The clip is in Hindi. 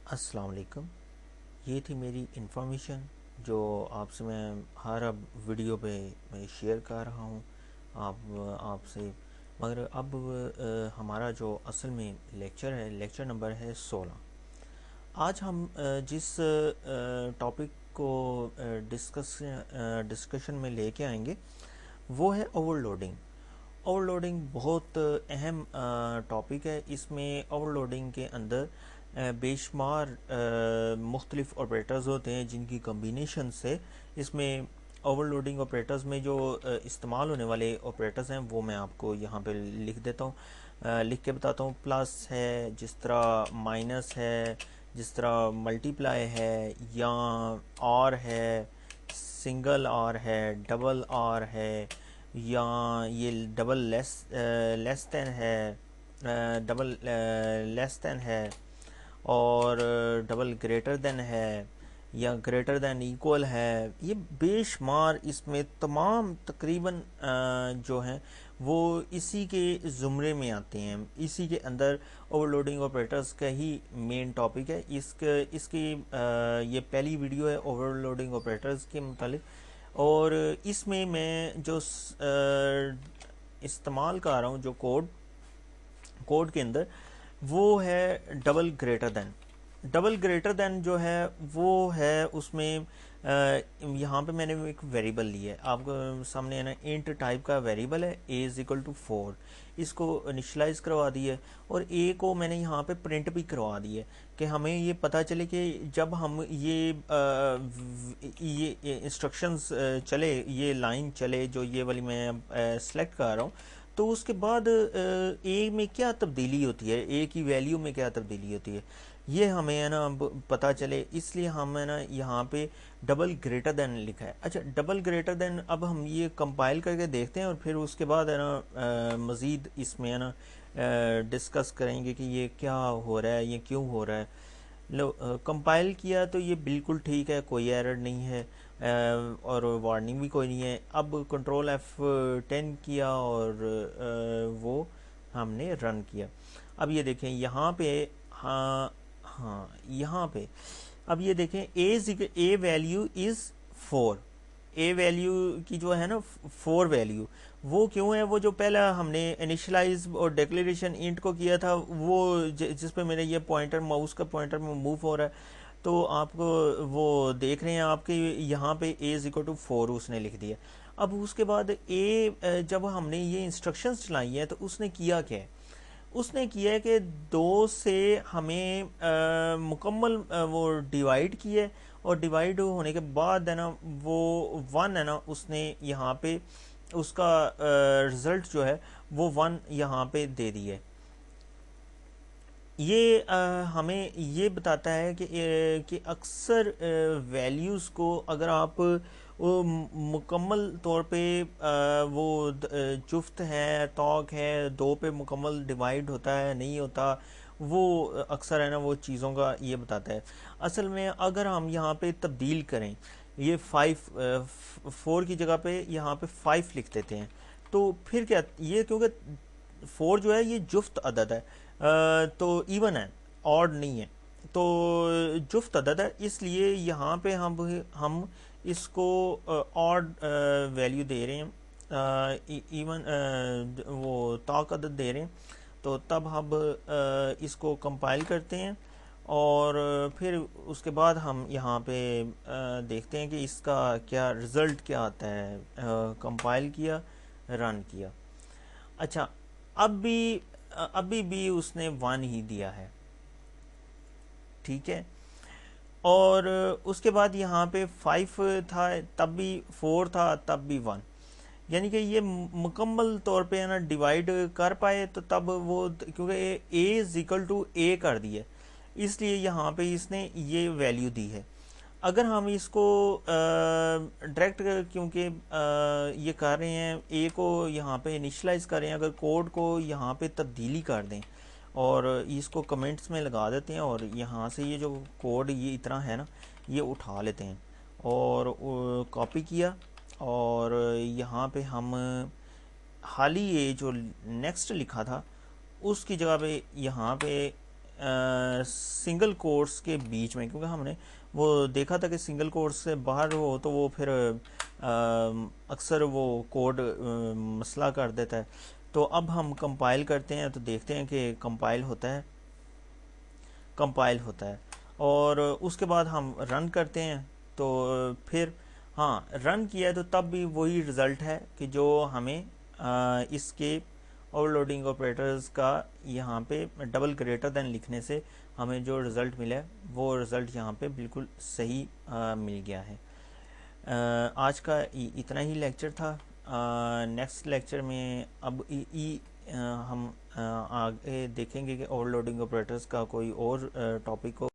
अस्सलाम वालेकुम। ये थी मेरी इन्फॉर्मेशन जो आपसे मैं हर अब वीडियो पे मैं शेयर कर रहा हूँ आपसे। मगर अब हमारा जो असल में लेक्चर है, लेक्चर नंबर है 16। आज हम जिस टॉपिक को डिस्कशन में लेके आएंगे वो है ओवरलोडिंग। ओवरलोडिंग बहुत अहम टॉपिक है। इसमें ओवरलोडिंग के अंदर बेशुमार मुख्तलिफ ऑपरेटर्स होते हैं जिनकी कम्बिनेशन से इसमें ओवरलोडिंग ऑपरेटर्स में जो इस्तेमाल होने वाले ऑपरेटर्स हैं वो मैं आपको यहाँ पे लिख देता हूँ, लिख के बताता हूँ। प्लस है, जिस तरह माइनस है, जिस तरह मल्टीप्लाई है, या और है, सिंगल और है, डबल और है, या ये डबल लेस देन है, डबल लेस देन है, और डबल ग्रेटर देन है, या ग्रेटर देन इक्वल है। ये बेशुमार इसमें तमाम तकरीबन जो हैं वो इसी के ज़ुमरे में आते हैं। इसी के अंदर ओवरलोडिंग ऑपरेटर्स का ही मेन टॉपिक है। इसकी ये पहली वीडियो है ओवरलोडिंग ऑपरेटर्स के मुतालिक। और इसमें मैं जो इस्तेमाल कर रहा हूँ, जो कोड के अंदर, वो है double greater than. Double greater than जो है वो है उसमें यहाँ पे मैंने एक वेरिएबल लिया है आपको सामने, है ना, इंट टाइप का वेरिएबल है a इज इक्वल टू 4। इसको इनिशलाइज करवा दी है और a को मैंने यहाँ पे प्रिंट भी करवा दी है कि हमें ये पता चले कि जब हम ये इंस्ट्रक्शंस चले, ये लाइन चले जो ये वाली मैं सेलेक्ट कर रहा हूँ, तो उसके बाद ए में क्या तब्दीली होती है, ए की वैल्यू में क्या तब्दीली होती है, ये हमें, है ना, अब पता चले। इसलिए हम, है ना, यहाँ पे डबल ग्रेटर देन लिखा है। अच्छा, डबल ग्रेटर देन अब हम ये कंपाइल करके देखते हैं और फिर उसके बाद, है ना, मज़ीद इसमें, है ना, डिस्कस करेंगे कि ये क्या हो रहा है, ये क्यों हो रहा है। लो, कंपाइल किया तो ये बिल्कुल ठीक है, कोई एरर नहीं है, और वार्निंग भी कोई नहीं है। अब कंट्रोल F10 किया और वो हमने रन किया। अब ये देखें यहाँ पे, हाँ हाँ, यहाँ पे अब ये देखें ए वैल्यू इज़ 4। ए वैल्यू की जो है ना 4 वैल्यू, वो क्यों है? वो जो पहला हमने इनिशियलाइज और डिक्लेरेशन इंट को किया था, वो जिस पे मेरे ये पॉइंटर, माउस का पॉइंटर में मूव हो रहा है, तो आपको वो देख रहे हैं आपके यहाँ पे a इज इक्वल टू 4 उसने लिख दिया। अब उसके बाद जब हमने ये इंस्ट्रक्शंस चलाई हैं तो उसने किया क्या है? उसने किया है कि 2 से हमें मुकम्मल वो डिवाइड किया है, और डिवाइड होने के बाद, है ना, वो 1, है ना, उसने यहाँ पे उसका रिजल्ट जो है वो 1 यहाँ पे दे दिया है। ये हमें ये बताता है कि अक्सर वैल्यूज़ को अगर आप वो मुकम्मल तौर पे वो जुफ्त है, तौक है, 2 पे मुकम्मल डिवाइड होता है, नहीं होता, वो अक्सर, है ना, वो चीज़ों का ये बताता है। असल में अगर हम यहाँ पे तब्दील करें, ये 4 की जगह पे यहाँ पे 5 लिख देते हैं, तो फिर क्या, ये क्योंकि 4 जो है ये जुफ्त अदद है, तो इवन है, ऑड नहीं है, तो जुफ्त अदद है, इसलिए यहाँ पे हम इसको ऑड वैल्यू दे रहे हैं, इवन वो ताक अदद दे रहे हैं। तो तब हम इसको कंपाइल करते हैं और फिर उसके बाद हम यहाँ पे देखते हैं कि इसका क्या रिज़ल्ट क्या आता है। कंपाइल किया, रन किया। अच्छा, अब भी अभी भी उसने 1 ही दिया है, ठीक है। और उसके बाद यहाँ पे 5 था, तब भी 4 था, तब भी 1। यानी कि ये मुकम्मल तौर पे, है ना, डिवाइड कर पाए, तो तब वो, क्योंकि ए इज इक्वल टू ए कर दिया, इसलिए यहाँ पे इसने ये वैल्यू दी है। अगर हम इसको डायरेक्ट, क्योंकि ये कर रहे हैं, ए को यहाँ पे इनिशलाइज कर रहे हैं, अगर कोड को यहाँ पे तब्दीली कर दें और इसको कमेंट्स में लगा देते हैं और यहाँ से ये जो कोड ये इतना है ना, ये उठा लेते हैं और कॉपी किया, और यहाँ पे हम हाल ही ये जो नेक्स्ट लिखा था उसकी जगह पे यहाँ पे सिंगल कोट्स के बीच में, क्योंकि हमने वो देखा था कि सिंगल कोट्स से बाहर हो तो वो फिर अक्सर वो कोड मसला कर देता है। तो अब हम कंपाइल करते हैं तो देखते हैं कि कंपाइल होता है और उसके बाद हम रन करते हैं तो फिर हाँ, रन किया है तो तब भी वही रिज़ल्ट है कि जो हमें इसके ओवरलोडिंग ऑपरेटर्स का यहाँ पे डबल ग्रेटर देन लिखने से हमें जो रिज़ल्ट मिला है वो रिज़ल्ट यहाँ पे बिल्कुल सही मिल गया है। आज का इतना ही लेक्चर था। नेक्स्ट लेक्चर में अब हम आगे देखेंगे कि ओवरलोडिंग ऑपरेटर्स का कोई और टॉपिक हो।